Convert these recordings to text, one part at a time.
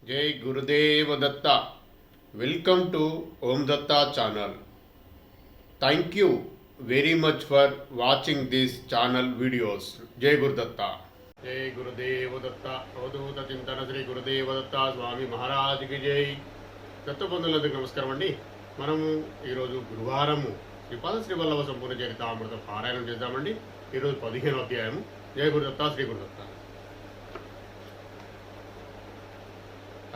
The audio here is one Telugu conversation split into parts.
జై Gurudeva Datta. Welcome to Om Datta channel. Thank you very much for watching this channel videos. జై గురుదత్త. జై గురుదేవ దత్త. అవధూత చింతన శ్రీ గురుదేవ దత్త స్వామి మహారాజుకి జై. దత్తబంధువులందరికీ నమస్కారం అండి. మనము ఈరోజు గురువారము శ్రీపాద శ్రీవల్లభ సంపూర్ణ చరితామృత పారాయణం చేద్దామండి. ఈరోజు 15వ అధ్యాయము. జై గురుదత్త. శ్రీ గురుదత్త.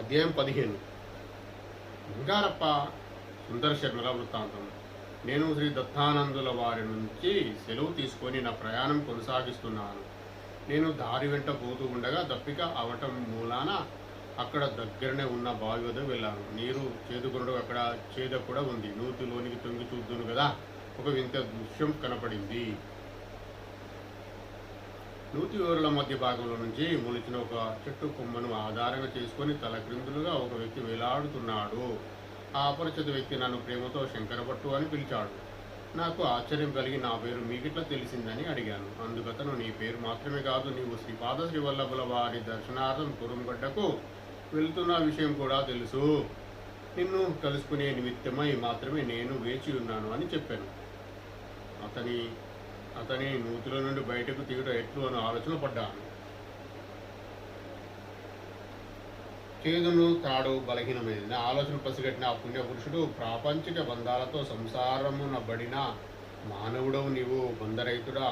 అధ్యాయం 15. బంగారప్ప సుందర శర్మల వృత్తాంతం. నేను శ్రీ దత్తానందుల వారి నుంచి సెలవు తీసుకొని నా ప్రయాణం కొనసాగిస్తున్నాను. నేను దారి వెంట పోతూ ఉండగా దప్పిక అవటం మూలాన అక్కడ దగ్గరనే ఉన్న బావి వద్ద వెళ్ళాను. నీరు చేదుకొనడు అక్కడ చేద కూడా ఉంది. నూతిలోనికి తొంగి చూద్దును కదా, ఒక వింత దృశ్యం కనపడింది. నూతి ఓరుల మధ్య భాగంలో నుంచి మొలిచిన ఒక చెట్టు కొమ్మను ఆధారంగా చేసుకొని తల క్రిందులుగా ఒక వ్యక్తి వేలాడుతున్నాడు. ఆ అపరిచిత వ్యక్తి నన్ను ప్రేమతో శంకరపట్టు అని పిలిచాడు. నాకు ఆశ్చర్యం కలిగి నా పేరు మీకిట్లా తెలిసిందని అడిగాను. అందుకతను, నీ పేరు మాత్రమే కాదు, నీవు శ్రీపాద శ్రీవల్లభుల వారి దర్శనార్థం కురుంగడ్డకు వెళ్తున్న విషయం కూడా తెలుసు. నిన్ను కలుసుకునే నిమిత్తమై మాత్రమే నేను వేచి ఉన్నాను అని చెప్పాను. అతని నూతిలో నుండి బయటకు తీయడం ఎట్లు అని ఆలోచన పడ్డాను. చేదును తాడు బలహీనమైంది. నా ఆలోచన పసిగట్టిన ఆ పుణ్యపురుషుడు, ప్రాపంచిక బంధాలతో సంసారమున బడిన మానవుడవు నీవు బంధరైతుడా.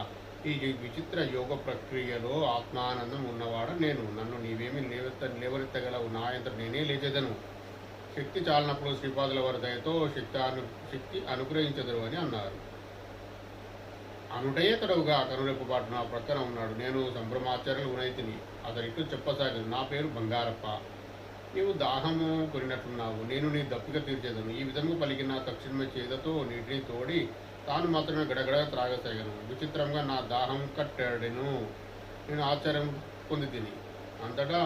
ఈ విచిత్ర యోగ ప్రక్రియలో ఆత్మానందం ఉన్నవాడు నేను. నన్ను నీవేమి లేవనెత్తగలవు? నా యంత్రం నేనే లేచేదను. శక్తి చాలినప్పుడు శ్రీపాదుల వారి దయతో శక్తి అనుగ్రహించదరు అని అన్నారు. అనుటయేతడవుగా కనురెప్పబాటు నా ప్రక్కన ఉన్నాడు. నేను సంభ్రమాచార్యులు ఉనైతిని. అతనిట్టు చెప్పసాగాను, నా పేరు బంగారప్ప. నీవు దాహము కొనినట్లున్నావు. నేను నీ దప్పిక తీర్చేదను. ఈ విధంగా పలికిన తక్షణమే చేదతో నీటిని తోడి తాను మాత్రమే గడగడ త్రాగసాగాను. విచిత్రంగా నా దాహం కట్టాడెను. నేను ఆశ్చర్యం పొంది తిని. అంతటా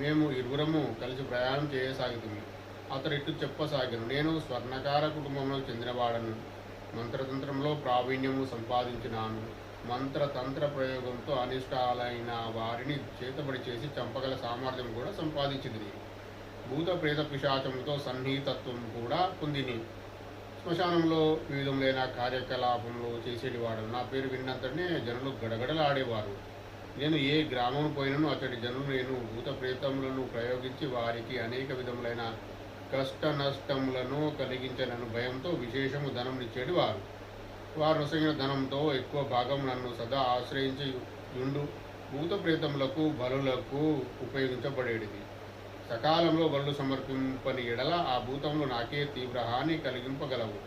మేము ఇరువురము కలిసి ప్రయాణం చేయసాగుతుంది. అతడిట్టు చెప్పసాగాను, నేను స్వర్ణకార కుటుంబంలో చెందినవాడను. మంత్రతంత్రంలో ప్రావీణ్యము సంపాదించినాను. మంత్రతంత్ర ప్రయోగంతో అనిష్టాలైన వారిని చేతబడి చేసి చంపగల సామర్థ్యం కూడా సంపాదించింది. భూత ప్రేత పిశాచములతో సన్నిహితత్వం కూడా పొందిని. శ్మశానంలో వివిధములైన కార్యకలాపంలో చేసేటివాడు. నా పేరు విన్నంతనే జనులు గడగడలాడేవారు. నేను ఏ గ్రామం పోయినను అతడి జనులు నేను భూత ప్రేతములను ప్రయోగించి వారికి అనేక విధములైన కష్ట నష్టములను కలిగించనను భయంతో విశేషము ధనం ఇచ్చేది వారు. వారు నొసగిన ధనంతో ఎక్కువ భాగం నన్ను సదా ఆశ్రయించి ఉండు భూత ప్రేతములకు బలులకు ఉపయోగించబడేది. సకాలంలో బలు సమర్పింపని ఎడల ఆ భూతములు నాకే తీవ్ర హాని కలిగింపగలవు.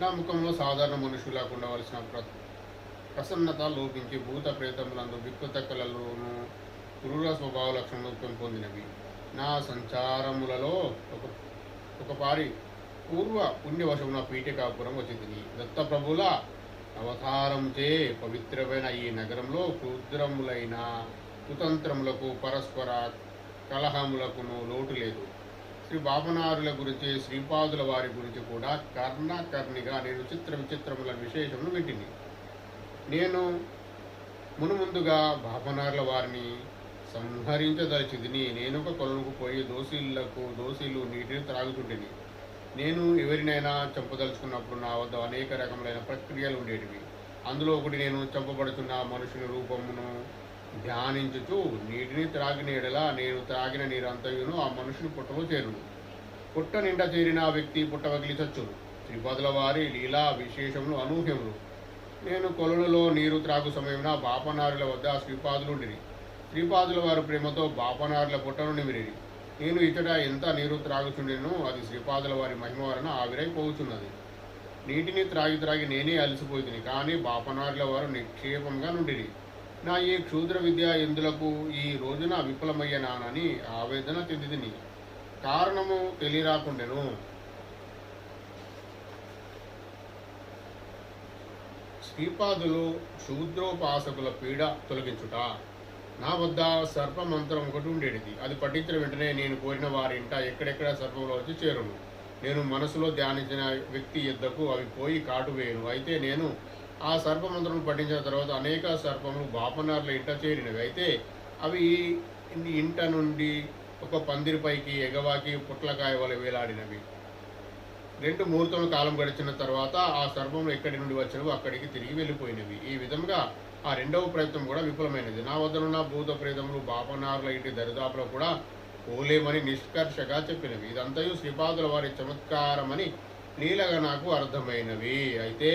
నా ముఖంలో సాధారణ మనుషులకు ఉండవలసిన ప్రసన్నత లోపించి భూత ప్రేతములందు వికృత కళలోనూ క్రూర స్వభావ లక్షణాలు పెంపొందినవి. నా సంచారములలో ఒకపారి పూర్వ పుణ్యవశమున పీఠికాపురం వచ్చింది. దత్తప్రభుల అవతారంచే పవిత్రమైన ఈ నగరంలో క్షుద్రములైన కుతంత్రములకు పరస్పర కలహములకును లోటు లేదు. శ్రీ బాపనారుల గురించి, శ్రీపాదుల వారి గురించి కూడా కర్ణకర్ణిగా నేను విచిత్రముల విశేషమును వింటిని. నేను మునుముందుగా బాపనారుల వారిని సంహరించదలిచిదిని. నేనొక కొలనుకు పోయి దోషీలు నీటిని త్రాగుతుంటిని. నేను ఎవరినైనా చంపదలుచుకున్నప్పుడు నా వద్ద అనేక రకములైన ప్రక్రియలు ఉండేటివి. అందులో ఒకటి, నేను చంపబడుతున్న మనుషుని రూపమును ధ్యానించుచు నీటిని త్రాగిన ఎడల నేను త్రాగిన నీరంతయును ఆ మనుషుని పుట్టలో చేరును. పుట్ట నిండా చేరిన ఆ వ్యక్తి పుట్టవగిలి చచ్చును. శ్రీపాదుల వారి లీలా విశేషములు అనూహ్యములు. నేను కొలనులో నీరు త్రాగు సమయమున బాపనారుల వద్ద శ్రీపాదులుండిరి. శ్రీపాదుల వారి ప్రేమతో బాపనారుల పుట్టను నిమిరిరి. నేను ఇతడ ఎంత నీరు త్రాగుచుండెనో అది శ్రీపాదుల వారి మహిమ వలన ఆవిరైపోవచ్చున్నది. నీటిని త్రాగి నేనే అలసిపోయింది. కానీ బాపనారుల వారు నిక్షేపంగా నుండిరి. నా ఈ క్షుద్ర విద్య ఎందులకు ఈ రోజున విఫలమయ్యనానని ఆవేదన చెందితిని. కారణము తెలియరాకుండెను. శ్రీపాదులు శూద్రోపాసకుల పీడ తొలగించుట. నా వద్ద సర్పమంత్రం ఒకటి ఉండేది. అది పఠించిన వెంటనే నేను కోరిన వారింట ఎక్కడెక్కడ సర్పంలో వచ్చి చేరును. నేను మనసులో ధ్యానించిన వ్యక్తి యుద్ధకు అవి పోయి కాటు వేయను. అయితే నేను ఆ సర్పమంత్రం పఠించిన తర్వాత అనేక సర్పములు బాపనార్ల ఇంట చేరినవి. అయితే అవి ఇంట నుండి ఒక పందిరిపైకి ఎగవాకి పుట్లకాయ వలె వేలాడినవి. 2 ముహూర్తముల కాలం గడిచిన తర్వాత ఆ సర్పములు ఎక్కడి నుండి వచ్చినవో అక్కడికి తిరిగి వెళ్ళిపోయినవి. ఈ విధంగా ఆ రెండవ ప్రయత్నం కూడా విఫలమైనది. నా వద్దనున్న భూత ప్రేతములు బాపనారుల ఇంటి దరిదాపులో కూడా పోలేమని నిష్కర్షగా చెప్పినవి. ఇదంతయు శ్రీపాదుల వారి చమత్కారమని లీలగా నాకు అర్థమైనవి. అయితే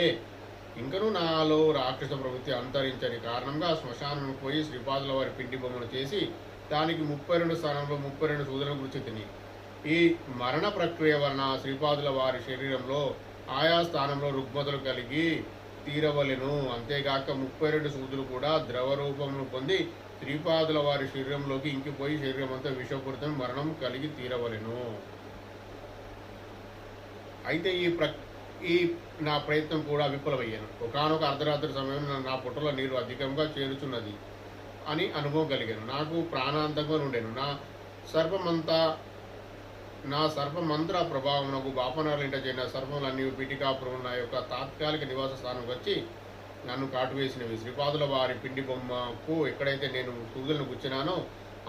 ఇంకనూ నాలో రాక్షస ప్రవృత్తి అంతరించని కారణంగా శ్మశానం పోయి శ్రీపాదుల వారి పిండి బొమ్మను చేసి దానికి 32 స్థానంలో 32 సూదులను గుర్చితిని. ఈ మరణ ప్రక్రియ వలన శ్రీపాదుల వారి శరీరంలో ఆయా స్థానంలో రుగ్మతలు కలిగి తీరవలెను. అంతేగాక 32 సూదులు కూడా ద్రవ రూపమును పొంది శ్రీపాదుల వారి శరీరంలోకి ఇంకిపోయి శరీరం అంతా విషపూరితం మరణం కలిగి తీరవలెను. అయితే ఈ నా ప్రయత్నం కూడా విఫలమయ్యాను. ఒకానొక అర్ధరాత్రి సమయంలో నా పుట్టలో నీరు అధికంగా చేరుచున్నది అని అనుభవం కలిగాను. నాకు ప్రాణాంతంగా నుండెను. నా సర్పమంత్ర ప్రభావమునకు బాపనారులింట చేరిన సర్పములన్నీ పీఠికాపురం నా యొక్క తాత్కాలిక నివాస స్థానం వచ్చి నన్ను కాటువేసినవి. శ్రీపాదుల వారి పిండి బొమ్మకు ఎక్కడైతే నేను సూదులను గుచ్చినానో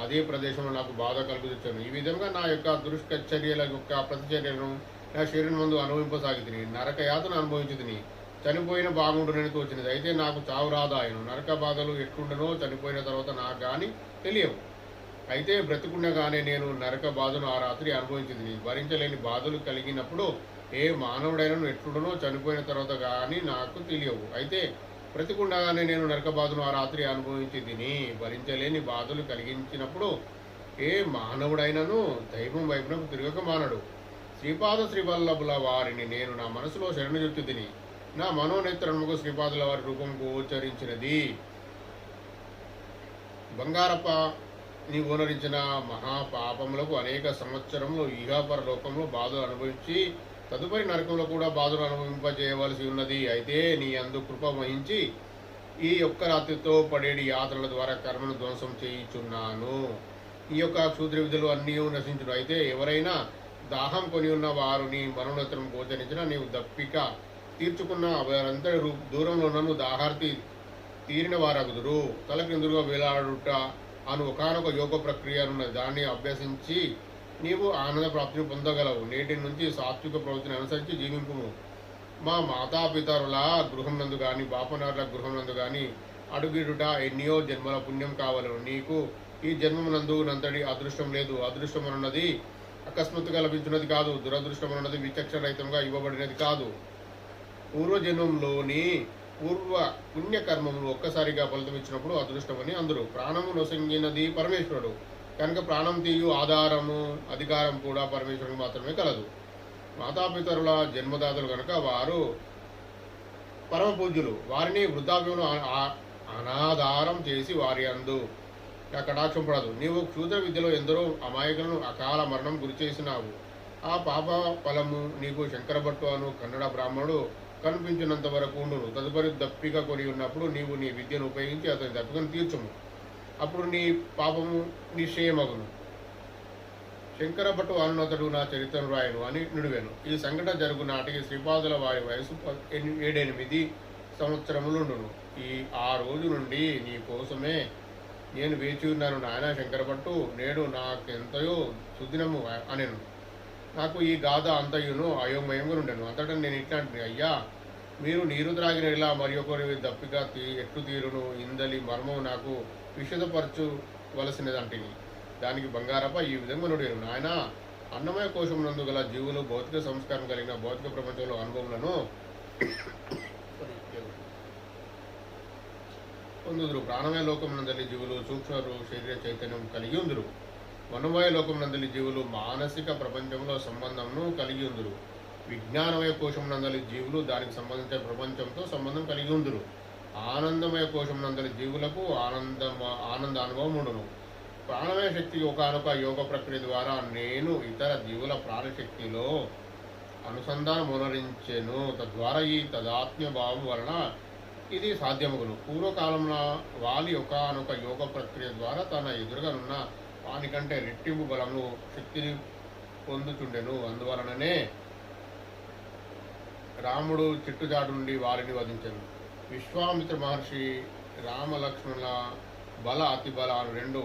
అదే ప్రదేశంలో నాకు బాధ కలుగుతున్నాను. ఈ విధంగా నా యొక్క దుష్కచర్యల యొక్క ప్రతిచర్యలను నా శరీరం ముందు అనుభవింపసాగితిని. నరక యాతను అనుభవించుతిని. చనిపోయిన బాగుండునని తోచినది. అయితే నాకు చావు రాదాయను. నరక బాధలు ఎట్లుండనో చనిపోయిన తర్వాత నాకు కానీ తెలియవు. అయితే బ్రతికుండగానే నేను నరక బాధను ఆ రాత్రి అనుభవించింది. భరించలేని బాధలు కలిగినప్పుడు ఏ మానవుడైనా ఎట్లుండనో చనిపోయిన తర్వాత కానీ నాకు తెలియవు. అయితే బ్రతికుండగానే నేను నరక బాధను ఆ రాత్రి అనుభవించింది. భరించలేని బాధలు కలిగించినప్పుడు ఏ మానవుడైనను దైవం వైపునకు తిరగక మానడు. శ్రీపాద శ్రీవల్లభుల వారిని నేను నా మనసులో శరణుజొచ్చు తిని నా మనోనేత్రముకు శ్రీపాదుల వారి రూపం గోచరించినది. బంగారప్ప, నీవు ఓనరించిన మహాపాపములకు అనేక సంవత్సరములు ఈహాపర లోకంలో బాధలు అనుభవించి తదుపరి నరకంలో కూడా బాధలు అనుభవింపజేయవలసి ఉన్నది. అయితే నీ అందు కృప వహించి ఈ యొక్క రాత్రితో పడేడి యాత్రల ద్వారా కర్మను ధ్వంసం చేయుచున్నాను. ఈ యొక్క క్షుద్ర విధులు అన్నీ నశించును. అయితే ఎవరైనా దాహం కొని ఉన్న వారు నీ మనోనేత్రం గోచరించిన నీవు దప్పిక తీర్చుకున్న వారంతటి దూరంలో నన్ను దాహార్తి తీరిన వారగుదురు. తలకిందులుగా వేలాడుట అను ఒకనొక యోగ ప్రక్రియ ఉన్నది. దాన్ని అభ్యసించి నీవు ఆనంద ప్రాప్తిని పొందగలవు. నేటి నుంచి సాత్విక ప్రవృత్తిని అనుసరించి జీవింపుము. మా మాతాపితరుల గృహం నందు కానీ బాపనారుల గృహం నందు కానీ అడుగిడుట ఎన్నో జన్మల పుణ్యం కావలను. నీకు ఈ జన్మమునందు నంతటి అదృష్టం లేదు. అదృష్టమనున్నది అకస్మాత్తుగా లభించినది కాదు. దురదృష్టమనున్నది విచక్షణరహితంగా ఇవ్వబడినది కాదు. పూర్వజన్మంలోని పూర్వ పుణ్యకర్మములు ఒక్కసారిగా ఫలితం ఇచ్చినప్పుడు అదృష్టమని అందరూ. ప్రాణము నొసంగినది పరమేశ్వరుడు కనుక ప్రాణం తీయు ఆధారము అధికారం కూడా పరమేశ్వరునికి మాత్రమే కలదు. మాతాపితరుల జన్మదాతలు కనుక వారు పరమ పూజ్యులు. వారిని వృద్ధాప్యమును అనాధారం చేసి వారి అందు కటాక్షం పడదు. నీవు క్షుద్ర విద్యలో ఎందరో అమాయకులను అకాల మరణం గురి చేసినావు. ఆ పాప ఫలము నీకు శంకరభట్టు అను కన్నడ బ్రాహ్మణుడు కనిపించినంత వరకు ఉండును. తదుపరి దప్పిక కొని ఉన్నప్పుడు నీవు నీ విద్యను ఉపయోగించి అతని దప్పికను తీర్చుము. అప్పుడు నీ పాపము నిశ్చయమగును. శంకరభట్టు అనునతడు నా చరిత్రను రాయను అని నుడివాను. ఈ సంఘటన జరుగు నాటికి శ్రీపాదుల వారి వయసు 7-8 సంవత్సరములుండును. ఆ రోజు నుండి నీ కోసమే నేను వేచి ఉన్నాను నాయన శంకరభట్టు. నేడు నాకెంతయో సుదినము అనెను. నాకు ఈ గాథ అంతయును అయోమయంగా ఉండెను. అంతటా నేను ఇట్లాంటి, అయ్యా మీరు నీరు త్రాగిన ఇలా మరి ఒకరి దప్పిక ఎట్లు తీరును ఇందలి మర్మం నాకు విషదపరచవలసినదంటిని. దానికి బంగారప్ప ఈ విధంగా నుడిను, నాయన అన్నమయ కోశం నందు గల జీవులు భౌతిక సంస్కారం కలిగిన భౌతిక ప్రపంచంలో అనుభవములను పొందుదురు. ప్రాణమయ లోకం నందలి జీవులు సూక్ష్మ శరీర చైతన్యం కలిగి ఉందురు. మనమయ లోకం నందలి జీవులు మానసిక ప్రపంచంలో సంబంధంను కలిగి ఉందురు. విజ్ఞానమయ కోశం నందలి జీవులు దానికి సంబంధించిన ప్రపంచంతో సంబంధం కలిగి ఉందురు. ఆనందమయ కోశం నందలి జీవులకు ఆనంద అనుభవం ఉండును. ప్రాణమయ శక్తి ఒకనొక యోగ ప్రక్రియ ద్వారా నేను ఇతర జీవుల ప్రాణశక్తిలో అనుసంధానమునరించెను. తద్వారా ఈ తదాత్మ్య భావం వలన ఇది సాధ్యమగును. పూర్వకాలంలో వాలి ఒకనొక యోగ ప్రక్రియ ద్వారా తన ఎదురుగానున్న వానికంటే రెట్టింపు బలము శక్తిని పొందుతుండెను. అందువలననే రాముడు చిట్టుజాడు నుండి వారిని వధించెను. విశ్వామిత్ర మహర్షి రామలక్ష్మణుల బల అతి బల 2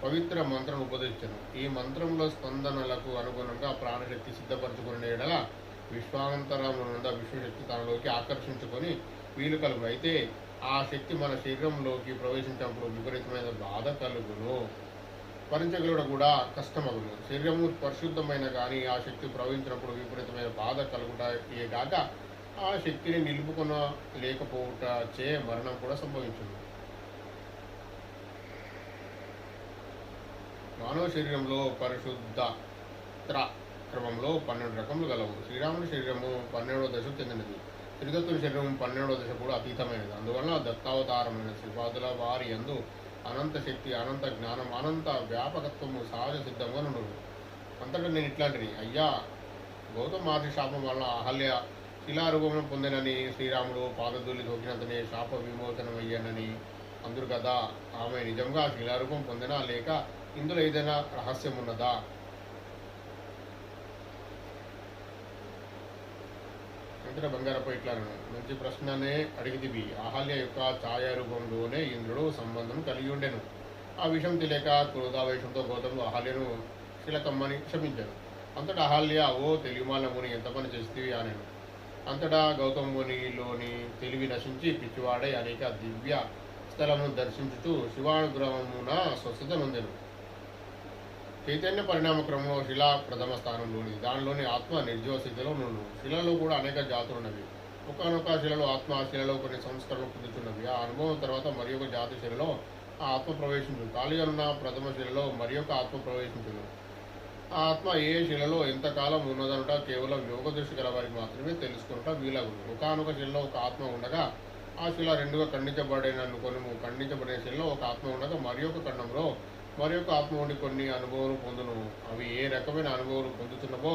పవిత్ర మంత్రం ఉపదేశించను. ఈ మంత్రంలో స్పందనలకు అనుగుణంగా ప్రాణశక్తి సిద్ధపరచుకునే ఎడల విశ్వాంతరమునున్న విశ్వశక్తి తనలోకి ఆకర్షించుకొని వీలు కలుగు. అయితే ఆ శక్తి మన శరీరంలోకి ప్రవేశించినప్పుడు విపరీతమైన బాధ కలుగును, భరించగలడం కూడా కష్టమగును. శరీరము పరిశుద్ధమైన కానీ ఆ శక్తి ప్రవహించినప్పుడు విపరీతమైన బాధ కలుగుటయే గాక ఆ శక్తిని నిలుపుకొన లేకపోవుట చే మరణం కూడా సంభవించును. మానవ శరీరంలో పరిశుద్ధ క్రమంలో 12 రకములు గలవు. శ్రీరాముని శరీరము 12వ దశకు చెందినది. శ్రీదత్తుని శరీరం 12వ దశ కూడా అతీతమైనది. అందువలన దత్తావతారమైన శ్రీపాదుల వారి యందు అనంత శక్తి, అనంత జ్ఞానం, అనంత వ్యాపకత్వము సహజ సిద్ధంగా నుండు. అంతటా నేను ఇట్లాంటిది, అయ్యా గౌతమ మహర్షి శాపం వలన అహల్య శిలారూపం పొందినని, శ్రీరాముడు పాదధూళి సోకినంతనే శాప విమోచనమయ్యానని అందరు కదా. ఆమె నిజంగా శిలారూపం పొందినా లేక ఇందులో ఏదైనా రహస్యం ఉన్నదా? అంతటా బంగారప్ప ఇట్లా మంచి ప్రశ్ననే అడిగితివి. అహల్య యొక్క ఛాయారూపంలోనే ఇంద్రుడు సంబంధం కలిగి ఉండెను. ఆ విషయం తెలియక క్రోధావేశంతో గౌతముడు అహల్యను శిలకమ్మని క్షమించాను. అంతటా అహల్య, ఓ తెలివిమాల ముని, ఎంత పని చేస్తేవి అనేను. అంతటా గౌతమ మునిలోని తెలివి నశించి పిచ్చివాడై అనేక దివ్య స్థలమును దర్శించుతూ శివానుగ్రహమున స్వస్థత నొందెను. చైతన్య పరిణామ క్రమంలో శిల ప్రథమ స్థానంలోని దానిలోని ఆత్మ నిర్జీవ స్థితిలో నుండు. శిలలో కూడా అనేక జాతులు ఉన్నవి. ఒకనొక శిలలో ఆత్మ, ఆ శిలలో కొన్ని సంస్కరణలు పొందుతున్నవి. ఆ అనుభవం తర్వాత మరి ఒక జాతి శిలలో ఆ ఆత్మ ప్రవేశించు. ఖాళీగా ఉన్న ప్రథమ శిలలో మరి ఒక ఆత్మ ప్రవేశించును. ఆ ఆత్మ ఏ శిలలో ఎంతకాలం ఉన్నదనుట కేవలం యోగ దృష్టి గల వారికి మాత్రమే తెలుసుకున్నట వీలగును. ఒకనొక శిలలో ఒక ఆత్మ ఉండగా ఆ శిల రెండుగా ఖండించబడిననుకొను. ఖండించబడిన శిలలో ఒక ఆత్మ ఉండగా మరి ఒక ఖండంలో మరి యొక్క ఆత్మ ఉండి కొన్ని అనుభవాలు పొందును. అవి ఏ రకమైన అనుభవాలు పొందుతున్నవో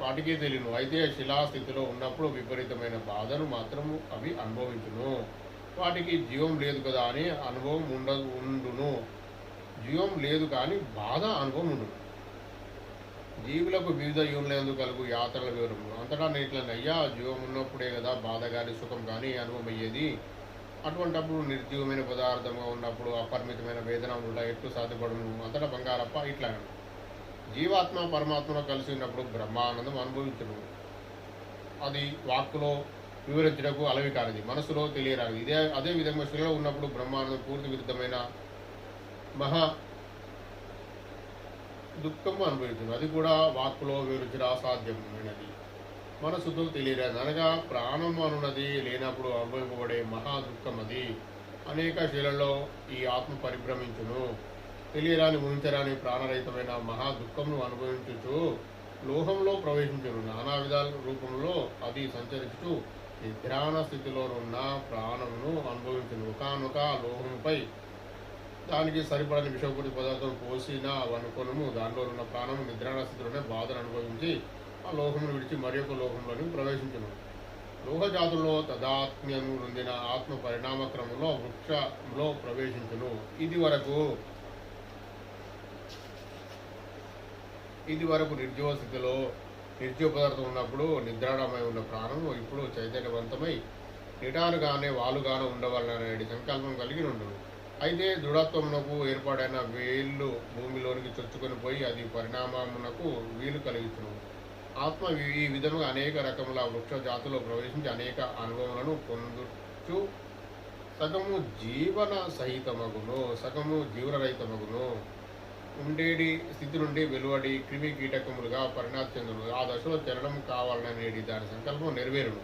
వాటికే తెలియను. అయితే శిలాస్థితిలో ఉన్నప్పుడు విపరీతమైన బాధను మాత్రము అవి అనుభవించును. వాటికి జీవం లేదు కదా అని అనుభవం ఉండును. జీవం లేదు కానీ బాధ అనుభవం ఉండును. జీవులకు వివిధ యోనులందు కలుగు యాత్రల వివరము. అంతటా నేట్లని, అయ్యా జీవం ఉన్నప్పుడే కదా బాధ కానీ సుఖం కానీ అనుభవం అయ్యేది. అటువంటప్పుడు నిర్జీవమైన పదార్థంగా ఉన్నప్పుడు అపరిమితమైన వేదన ఉండ ఎట్లు సాధ్యపడును? అంతటా బంగారప్ప ఇట్లా, జీవాత్మ పరమాత్మలో కలిసి ఉన్నప్పుడు బ్రహ్మానందం అనుభవించను. అది వాక్కులో వివరించడకు అలవి కానిది, మనసులో తెలియరాదు. అదే విధంగా శిలలో ఉన్నప్పుడు బ్రహ్మానందం పూర్తి విరుద్ధమైన మహా దుఃఖము అనుభవించను. అది కూడా వాక్కులో వివరించడం అసాధ్యమైనది, మనసుతో తెలియరాదు. అనగా ప్రాణం అనున్నది లేనప్పుడు అనుభవింపబడే మహా దుఃఖం అది. అనేక శీలలో ఈ ఆత్మ పరిభ్రమించును. తెలియరాని ఊహించరాని ప్రాణరహితమైన మహా దుఃఖమును అనుభవించుచు లోహంలో ప్రవేశించును. నానా విధాల రూపంలో అది సంచరించుచు నిద్రాణ స్థితిలోనున్న ప్రాణమును అనుభవించును. ఒకనొక లోహంపై దానికి సరిపడని విషపూరిత పదార్థం పోసిన అనుకొనము. దానిలో ఉన్న ప్రాణము నిద్రాణ స్థితిలోనే బాధను అనుభవించి ఆ లోహమును విడిచి మరి ఒక లోహంలోని ప్రవేశించును. లోహ జాతుల్లో తదాత్మ్యము నొందిన ఆత్మ పరిణామ క్రమంలో వృక్షంలో ప్రవేశించును. ఇది వరకు నిర్జీవ స్థితిలో నిర్జీవ పదార్థం ఉన్నప్పుడు నిద్రాణమై ఉన్న ప్రాణము ఇప్పుడు చైతన్యవంతమై నిటారుగానే వాలుగానే ఉండవాలనే సంకల్పం కలిగి ఉండును. అయితే దృఢత్వమునకు ఏర్పాటైన వేళ్ళు భూమిలోనికి చొచ్చుకొని పోయి అది పరిణామమునకు వీలు కలిగించును. ఆత్మ ఈ విధముగా అనేక రకముల వృక్ష జాతుల్లో ప్రవేశించి అనేక అనుభవములను పొందుచు సగము జీవన సహితమగును, సగము జీవనరహితమగును. ఉండేటి స్థితి నుండి వెలువడి క్రిమి కీటకములుగా పరిణాతి చెందును. ఆ దశలో చలనం కావాలనేది దాని సంకల్పం నెరవేరును.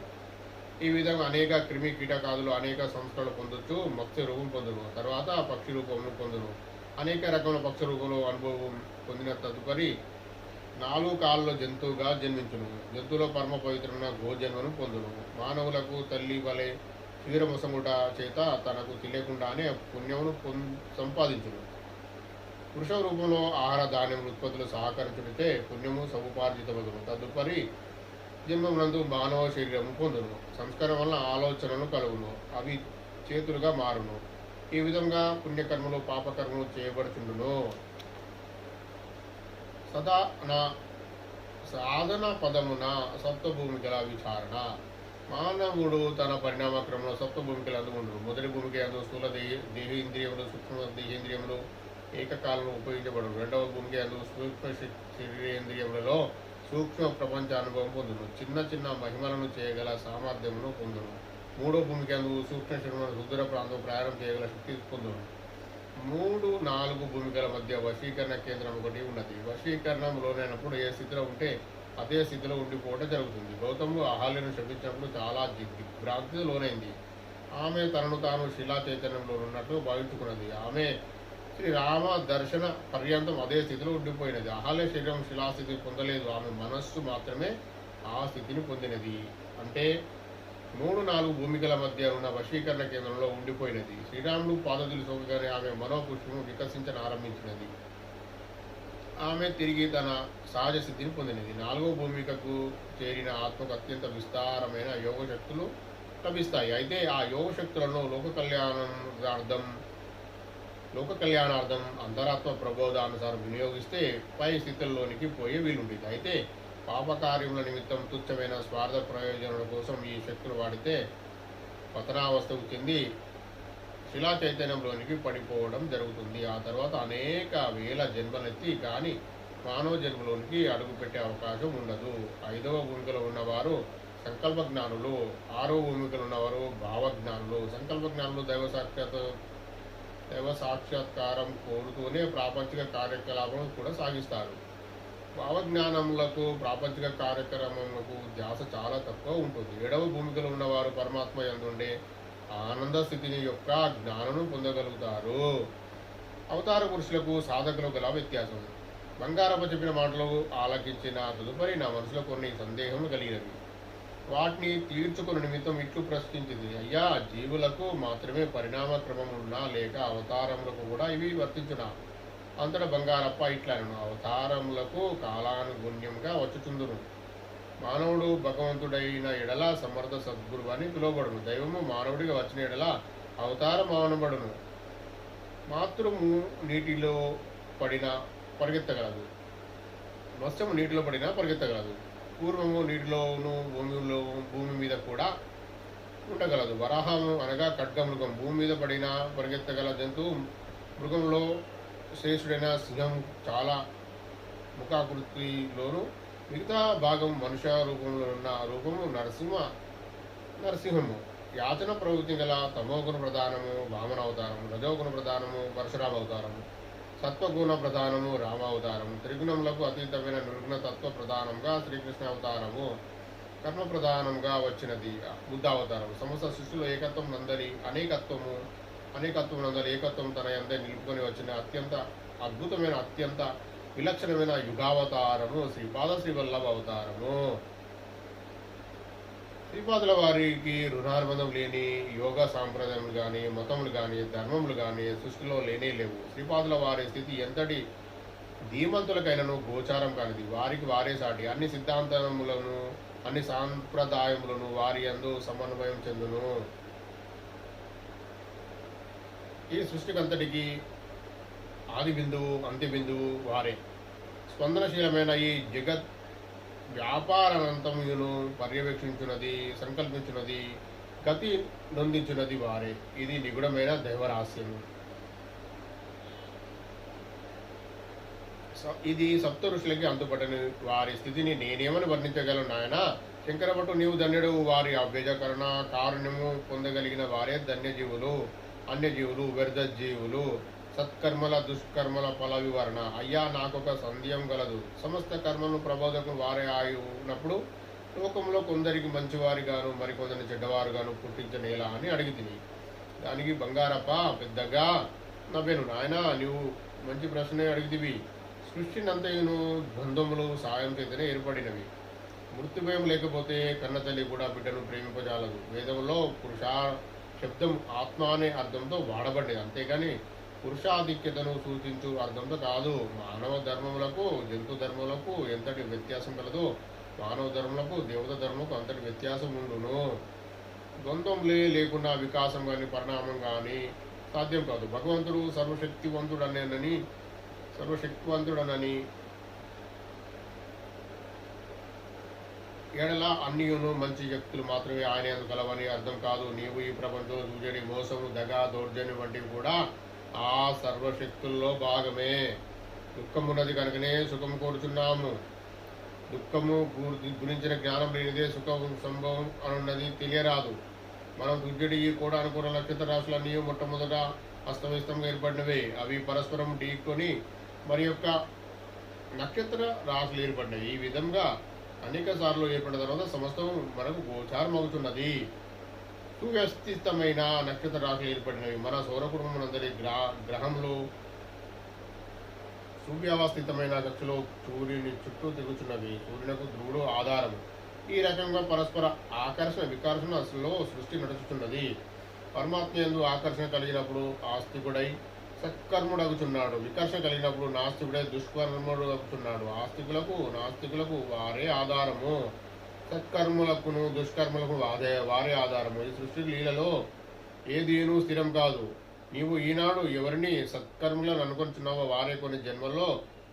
ఈ విధంగా అనేక క్రిమి కీటకాదులు అనేక సంస్కరణలు పొందొచ్చు. మత్స్య రూపం పొందును, తర్వాత పక్షి రూపమును పొందును. అనేక రకముల పక్షి రూపంలో అనుభవం పొందిన తదుపరి 4 కాళ్ళలో జంతువుగా జన్మించును. జంతువులో పరమ పవిత్రమైన గోజన్మను పొందును. మానవులకు తల్లి వలె క్షీరమొసముట చేత తనకు తెలియకుండానే పుణ్యమును సంపాదించును. పురుష రూపంలో ఆహార ధాన్యముల ఉత్పత్తులు సహకరించుడితే పుణ్యము సముపార్జితమగును. తదుపరి జన్మమునందు మానవ శరీరము పొందును. సంస్కారం వలన ఆలోచనలు కలుగును, అవి చేతులుగా మారును. ఈ విధంగా పుణ్యకర్మలు పాపకర్మలు చేయబడుచుండును. సదా నా సాధన పదమున సప్తభూమికల విచారణ. మానవుడు తన పరిణామ క్రమంలో సప్తభూమికలు అందుకుంటుడు. మొదటి భూమికి అందు స్థూల దేహేంద్రియములు, సూక్ష్మ దేహేంద్రియములు, ఏకకాలంలో ఉపయోగించబడను. రెండవ భూమికి అందు సూక్ష్మ శరీరేంద్రియములలో సూక్ష్మ ప్రపంచ అనుభవం పొందును. చిన్న చిన్న మహిమలను చేయగల సామర్థ్యమును పొందును. మూడో భూమికి అందు సూక్ష్మ శరీరం సుదూర ప్రాంతం ప్రయాణం చేయగల శక్తి పొందును. 3-4 భూమికల మధ్య వశీకరణ కేంద్రం ఒకటి ఉన్నది. వశీకరణం లోనైనప్పుడు ఏ స్థితిలో ఉంటే అదే స్థితిలో ఉండిపోవడం జరుగుతుంది. గౌతము అహల్యను శపించినప్పుడు చాలా దిగ్భ్రాంతికి లోనైంది. ఆమె తనను తాను శిలా చైతన్యంలో ఉన్నట్లు భావించుకున్నది. ఆమె శ్రీరామ దర్శన పర్యంతం అదే స్థితిలో ఉండిపోయినది. అహల్య శరీరం శిలాస్థితి పొందలేదు, ఆమె మనస్సు మాత్రమే ఆ స్థితిని పొందినది. అంటే 3-4 భూమికల మధ్య ఉన్న వశీకరణ కేంద్రంలో ఉండిపోయినది. శ్రీరాముడు పాదదులు సోకగానే ఆమె మనోపుష్పము వికసించనారంభించినది. ఆమె తిరిగి తన సహజ స్థితిని పొందినది. 4వ భూమికకు చేరిన ఆత్మకు అత్యంత విస్తారమైన యోగ శక్తులు లభిస్తాయి. అయితే ఆ యోగ శక్తులను లోక కళ్యాణార్థం అంతరాత్మ ప్రబోధానుసారం వినియోగిస్తే పై స్థితుల్లోనికి పోయే వీలుండేది. అయితే పాపకార్యముల నిమిత్తం తుచ్చమైన స్వార్థ ప్రయోజనాల కోసం ఈ శక్తులు వాడితే పతనావస్థకు చెంది శిలా చైతన్యంలోనికి పడిపోవడం జరుగుతుంది. ఆ తర్వాత అనేక వేల జన్మలెత్తి కానీ మానవ జన్మలోనికి అడుగుపెట్టే అవకాశం ఉండదు. 5వ భూమికలో ఉన్నవారు సంకల్ప జ్ఞానులు, 6వ భూమికలో ఉన్నవారు భావజ్ఞానులు. సంకల్ప జ్ఞానులు దైవ సాక్షాత్కారం కోరుతూనే ప్రాపంచిక కార్యకలాపం కూడా సాగిస్తారు. భావజ్ఞానములకు ప్రాపంచిక కార్యక్రమములకు ధ్యాస చాలా తక్కువ ఉంటుంది. 7వ భూమికలో ఉన్నవారు పరమాత్మ యందుండే ఆనంద స్థితిని యొక్క జ్ఞానము పొందగలుగుతారు. అవతార పురుషులకు సాధకులకు గల వ్యత్యాసం. బంగారప్ప చెప్పిన మాటలు ఆలకించిన తదుపరి నా మనసులో కొన్ని సందేహములు కలిగినవి. వాటిని తీర్చుకున్న నిమిత్తం ఇట్లు ప్రశ్నించింది. అయ్యా, జీవులకు మాత్రమే పరిణామ క్రమం ఉన్నా లేక అవతారములకు కూడా ఇవి వర్తించునా? అంతటా బంగారప్ప ఇట్లను అవతారములకు కాలానుగుణ్యంగా వచ్చుచుందును. మానవుడు భగవంతుడైన ఎడల సమర్థ సద్గురువు అని పిలువబడును. దైవము మానవుడిగా వచ్చిన ఎడల అవతారం అవనబడును. మాతృము నీటిలో పడినా పరిగెత్తగలదు, మత్స్యము నీటిలో పడినా పరిగెత్తగలదు. పూర్వము నీటిలోను భూమి మీద కూడా ఉండగలదు. వరాహము అనగా ఖడ్గమృగం భూమి మీద పడినా పరిగెత్తగల జంతువు. మృగంలో శ్రేష్ఠుడైన సింహం చాలా ముఖాకృతిలోను, మిగతా భాగం మనుష్య రూపంలో ఉన్న రూపము నరసింహము. యాచన ప్రవృత్తి గల తమోగుణ ప్రధానము వామన అవతారము, రజోగుణ ప్రధానము పరశురామ అవతారము, సత్వగుణ ప్రధానము రామ అవతారము, త్రిగుణములకు అతీతమైన నిర్గుణ తత్వ ప్రధానంగా శ్రీకృష్ణ అవతారము, కర్మ ప్రధానంగా వచ్చినది బుద్ధ అవతారము. సమస్త సృష్టిలో ఏకత్వం నందరి అనేకత్వం నందరి ఏకత్వం తన యందే నిలుపుకొని వచ్చిన అత్యంత అద్భుతమైన అత్యంత విలక్షణమైన యుగావతారము శ్రీపాద శ్రీవల్లభ అవతారము. శ్రీపాదుల వారికి రుణానుబంధం లేని యోగ సాంప్రదాయములు కానీ మతములు కానీ ధర్మములు కానీ సృష్టిలో లేనే లేవు. శ్రీపాదుల వారి స్థితి ఎంతటి ధీమంతులకైనను గోచారం కానిది. వారికి వారే సాటి. అన్ని సిద్ధాంతములను అన్ని సాంప్రదాయములను వారి యందు సమన్వయం చెందును. ఈ సృష్టికంతటికి ఆది బిందువు అంత్య బిందువు వారే. స్పందనశీలమైన ఈ జగత్ వ్యాపారానంతమును పర్యవేక్షించున్నది, సంకల్పించున్నది, గతి నొందించున్నది వారే. ఇది నిగుణమైన దైవరహస్యము. ఇది సప్త ఋషులకి అంతుపట్టని వారి స్థితిని నేనేమని వర్ణించగలను నాయన? శంకరభట్టు, నీవు ధన్యుడు. వారి అభ్యజకరణ కారుణ్యము పొందగలిగిన వారే ధన్యజీవులు. అన్యజీవులు వ్యర్థ జీవులు. సత్కర్మల దుష్కర్మల ఫల వివరణ. అయ్యా, నాకొక సందేహం గలదు. సమస్త కర్మలను ప్రబోధకు వారే అయినప్పుడు లోకంలో కొందరికి మంచివారిగాను మరికొందరిని చెడ్డవారుగాను పుట్టించనేలా అని అడిగితిని. దానికి బంగారప్ప పెద్దగా నవ్వెను. నాయన, నీవు మంచి ప్రశ్నే అడిగితివి. సృష్టినంతయును ద్వంద్వములు సాయం చేతనే ఏర్పడినవి. మృత్యుభయం లేకపోతే కన్నతల్లి కూడా బిడ్డను ప్రేమింపజాలదు. వేదంలో పురుష శబ్దం ఆత్మ అనే అర్థంతో వాడబడింది, అంతేగాని పురుషాధిక్యతను సూచించు అర్థంతో కాదు. మానవ ధర్మములకు జంతు ధర్మములకు ఎంతటి వ్యత్యాసం కలదో మానవ ధర్మములకు దేవత ధర్మములకు అంతటి వ్యత్యాసం ఉండును. ద్వంద్వం లేకుండా వికాసం కానీ పరిణామం కానీ సాధ్యం కాదు. భగవంతుడు సర్వశక్తివంతుడనని ఎడల అన్నియును మంచి శక్తులు మాత్రమే ఆయన కలవని అర్థం కాదు. నీవు ఈ ప్రపంచంలో చూసేటి మోసము, దగ, దౌర్జన్యం వంటివి కూడా ఆ సర్వశక్తుల్లో భాగమే. దుఃఖమున్నది కనుకనే సుఖము కోరుచున్నాము. దుఃఖము గురించిన జ్ఞానం లేనిదే సుఖం సంభవం అనున్నది తెలియరాదు. మనం తుజ్జడి కూడా అనుకున్న నక్షత్ర రాశులన్నీ మొట్టమొదట అస్తవ్యస్తంగా ఏర్పడినవే. అవి పరస్పరం ఢీకొని మరి యొక్క నక్షత్ర రాశులు ఏర్పడినవి. ఈ విధంగా అనేక సార్లు ఏర్పడిన తర్వాత సమస్తం మనకు గోచారమవుతున్నది. సువ్యవస్థితమైన నక్షత్ర రాశులు ఏర్పడినవి. మన సౌర కుటుంబం గ్రహములు సువ్యవస్థితమైన కక్షలో సూర్యుని చుట్టూ తిరుగుతున్నవి. సూర్యునకు ధ్రువుడు ఆధారము. ఈ రకంగా పరస్పర ఆకర్షణ వికర్షణలో సృష్టి నడుచుతున్నది. పరమాత్మ యందు ఆకర్షణ కలిగినప్పుడు ఆస్తికుడై సత్కర్ముడగుతున్నాడు. వికర్షణ కలిగినప్పుడు నాస్తికుడై దుష్కర్ముడు అగుతున్నాడు. ఆస్తికులకు నాస్తికులకు వారే ఆధారము. సత్కర్ములకును దుష్కర్ములకు వారే ఆధారము. ఈ సృష్టి లీలలో ఏదేనూ స్థిరం కాదు. నీవు ఈనాడు ఎవరిని సత్కర్ములను అనుకుంటున్నావో వారే కొన్ని జన్మల్లో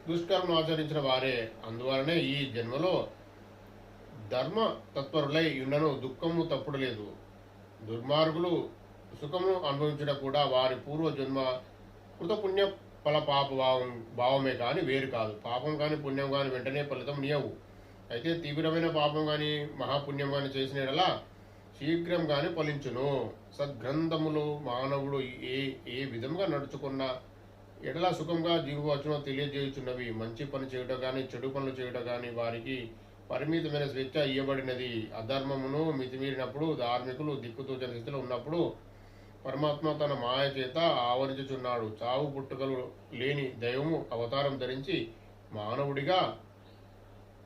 దుష్కర్మను ఆచరించిన వారే. అందువలనే ఈ జన్మలో ధర్మ తత్పరులై ఉన్నను దుఃఖము తప్పుడు లేదు. దుర్మార్గులు సుఖమును అనుభవించడం కూడా వారి పూర్వజన్మ కృతపుణ్య ఫల పాప భావమే కానీ వేరు కాదు. పాపం కానీ పుణ్యం కానీ వెంటనే ఫలితం నీయవు. అయితే తీవ్రమైన పాపం కానీ మహాపుణ్యం కానీ చేసిన ఎడలా శీఘ్రం కానీ ఫలించును. సద్గ్రంథములు మానవుడు ఏ విధంగా నడుచుకున్న ఎడలా సుఖంగా జీవవచ్చునో తెలియజేయుచున్నవి. మంచి పని చేయటం కానీ చెడు పనులు చేయటం కానీ వారికి పరిమితమైన స్వేచ్ఛ ఇవ్వబడినది. అధర్మమును మితిమీరినప్పుడు ధార్మికులు దిక్కుతోచని స్థితిలో ఉన్నప్పుడు పరమాత్మ తన మాయ చేత ఆవరించుచున్నాడు. చావు పుట్టుకలు లేని దైవము అవతారం ధరించి మానవుడిగా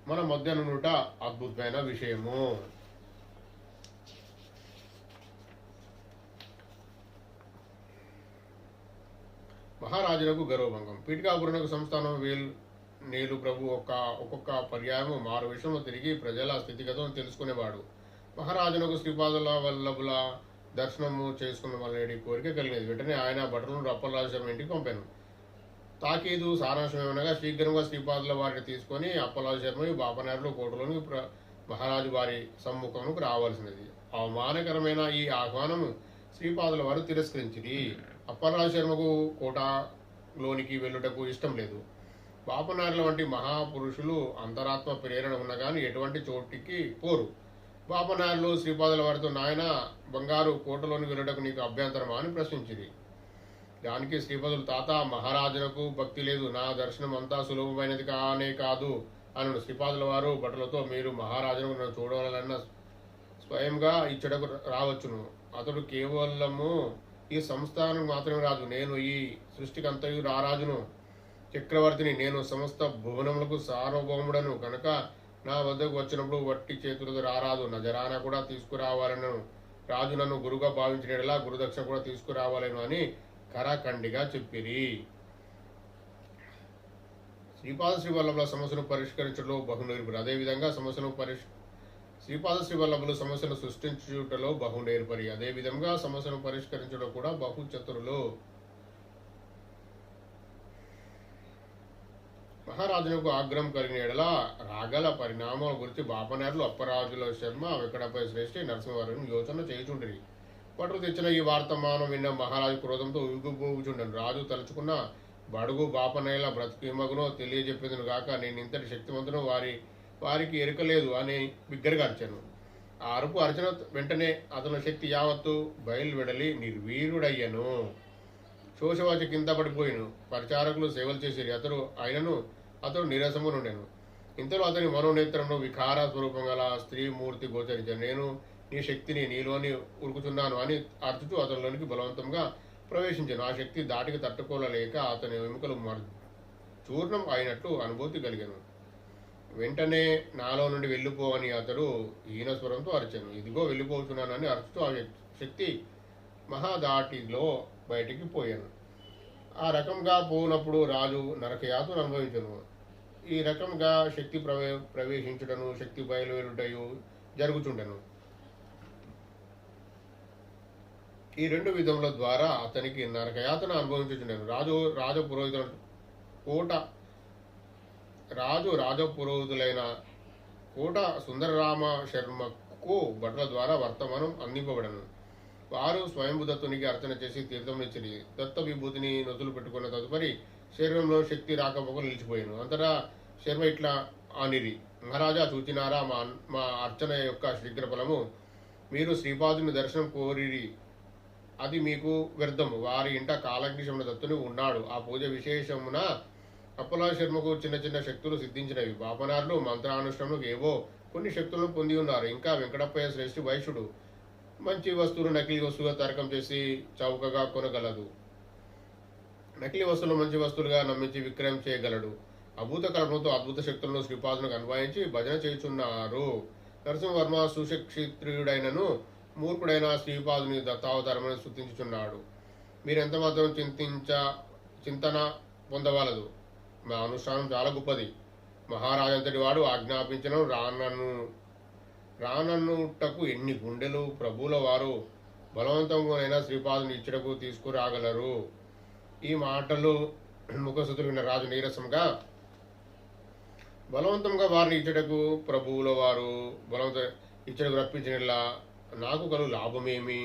మన మధ్య నుండుట అద్భుతమైన విషయము. మహారాజులకు గౌరవభంగం. పీఠికాపురునకు సంస్థానం నేలు ప్రభు ఒక్కొక్క పర్యాయము మారు విషయంలో తిరిగి ప్రజల స్థితిగతులను తెలుసుకునేవాడు. మహారాజునకు శ్రీపాదుల వల్లభుల దర్శనము చేసుకున్న వాళ్ళ కోరిక కలిగినది. వెంటనే ఆయన భటులను అప్పలరాజు శర్మ ఇంటికి పంపాను. తాకీదు సారాంశం ఏమనగా శీఘ్రంగా శ్రీపాదుల వారిని తీసుకొని అప్పలరాజు శర్మ బాపనారులో కోటలోని మహారాజు వారి సమ్ముఖముకు రావాల్సినది. అవమానకరమైన ఈ ఆహ్వానము శ్రీపాదుల వారు తిరస్కరించిరి. అప్పలరాజు శర్మకు కోటలోనికి వెళ్ళుటకు ఇష్టం లేదు. బాపనారుల వంటి మహాపురుషులు అంతరాత్మ ప్రేరణ ఉన్న కానీ ఎటువంటి చోటికి పోరు. బాపనారులు శ్రీపాదుల వారితో, నాయన బంగారు కోటలోని వెళ్ళటకు నీకు అభ్యంతరమా అని ప్రశ్నించింది. దానికి శ్రీపాదులు, తాత మహారాజునకు భక్తి లేదు, నా దర్శనం అంతా సులభమైనది కానే కాదు అన్నాడు. శ్రీపాదుల వారు భటులతో, మీరు మహారాజును నన్ను చూడవాలన్న స్వయంగా ఇచ్చటకు రావచ్చును. అతడు కేవలము ఈ సంస్థానం మాత్రమే రాజు. నేను ఈ సృష్టికంతయు రారాజును, చక్రవర్తిని. నేను సమస్త భువనములకు సార్వభౌముడను కనుక నా వద్దకు వచ్చినప్పుడు వట్టి చేతులతో రారాదు. నజరాన కూడా తీసుకురావాలను. రాజు నన్ను గురుగా భావించినలా గురుదక్షిణ కూడా తీసుకురావాలను అని కరాఖండిగా చెప్పిరి. శ్రీపాద శ్రీవల్లభుల సమస్యను పరిష్కరించడంలో బహునేర్పరి. అదేవిధంగా శ్రీపాద శ్రీవల్లభులు సమస్యను సృష్టించుటలో బహునేర్పరి. అదేవిధంగా సమస్యను పరిష్కరించడం కూడా బహు చతురులు. మహారాజునకు ఆగ్రహం కలిగిన ఎడల రాగల పరిణామాల గురించి బాపనారులు అప్పరాజుల శర్మ వెంకటపై శ్రేష్ఠి నరసింహారావును యోచన చేయుచుండిరి. పట్టు తెచ్చిన ఈ వార్తమానం విన్న మహారాజు క్రోధంతో ఉగిపోచుండను. రాజు తలుచుకున్న బడుగు బాపనేల బ్రతికిమగునో తెలియజెప్పేదును గాక, నేను ఇంతటి శక్తివంతును వారికి ఎరకలేదు అని బిగ్గరగా అరిచాను. ఆ అరుపు అర్చన వెంటనే అతని శక్తి యావత్తు బయలువెడలి నిర్వీరుడయ్యను. శోషవాచి కింద పడిపోయిను. పరిచారకులు సేవలు చేసిరి. అతడు నీరసము నుండెను. ఇంతలో అతని మనోనేత్రంలో వికార స్వరూపం గల స్త్రీమూర్తి గోచరించాను. నేను నీ శక్తిని నీలోని ఉరుకుతున్నాను అని అర్చుతూ అతనిలోనికి బలవంతంగా ప్రవేశించాను. ఆ శక్తి దాటికి తట్టుకోలేక అతని ఎముకలు చూర్ణం అయినట్లు అనుభూతి కలిగాను. వెంటనే నాలో నుండి వెళ్ళిపో అని అతడు హీనస్వరంతో అరిచాను. ఇదిగో వెళ్ళిపోతున్నానని అరుచుతూ ఆ శక్తి మహాదాటిలో బయటికి పోయాను. ఆ రకంగా పోనప్పుడు రాజు నరకయాతను అనుభవించను. ఈ రకంగా శక్తి ప్రవేశించుటను శక్తి బయలువెరుటయు జరుగుతుండెను. ఈ రెండు విధముల ద్వారా అతనికి నరకయాతన అనుభవించుచుండెను. రాజపురోహితులైన కోట సుందరరామ శర్మకు భటుల ద్వారా వర్తమానం అందింపబడను. వారు స్వయంభుదత్తునికి అర్చన చేసి తీర్థం ఇచ్చిరి. దత్త విభూతిని నొతులు పెట్టుకున్న తదుపరి శరీరంలో శక్తి రాకపోకలు నిలిచిపోయాను. అంతటా శర్మ ఇట్లా అనిరి, మహారాజా చూచినారా మా మా అర్చన యొక్క శీఘ్ర ఫలము. మీరు శ్రీపాదుని దర్శనం కోరిరి, అది మీకు వ్యర్థము. వారి ఇంట కాలగ్నిశమున దత్తుని ఉన్నాడు. ఆ పూజ విశేషమున అప్పలా శర్మకు చిన్న చిన్న శక్తులు సిద్ధించినవి. పాపనారులు మంత్రానుష్ఠములకు ఏవో కొన్ని శక్తులను పొంది ఉన్నారు. ఇంకా వెంకటప్పయ్య శ్రేష్ఠి వైశ్యుడు మంచి వస్తువులు నకిలీ వస్తువుగా తరకం చేసి చౌకగా కొనగలదు. నకిలీ వస్తువులు మంచి వస్తువులుగా నమ్మించి విక్రయం చేయగలడు. అభూత కల్పనతో అద్భుత శక్తులను శ్రీపాదునికి అన్వయించి భజన చేయుచున్నారు. నరసింహవర్మ సుశిక్షిత్రుడైనను మూర్ఖుడైన శ్రీపాదుని దత్తావతారమని స్తుతించుచున్నాడు. మీరెంత మాత్రం చింతన పొందవలదు. మా అనుష్ఠానం చాలా గొప్పది. మహారాజంతటి వాడు ఆజ్ఞాపించిన రానన్నుటకు ఎన్ని గుండెలు ప్రభువుల వారు బలవంతంగానైనా శ్రీపాదుని ఇచ్చటకు తీసుకురాగలరు. ఈ మాటలు ముఖసుతులు విన్న రాజు నీరసంగా, బలవంతంగా వారిని ఇచ్చటకు ప్రభువుల వారు బలవంత ఇచ్చటకు రప్పించినలా నాకు కలు లాభమేమి?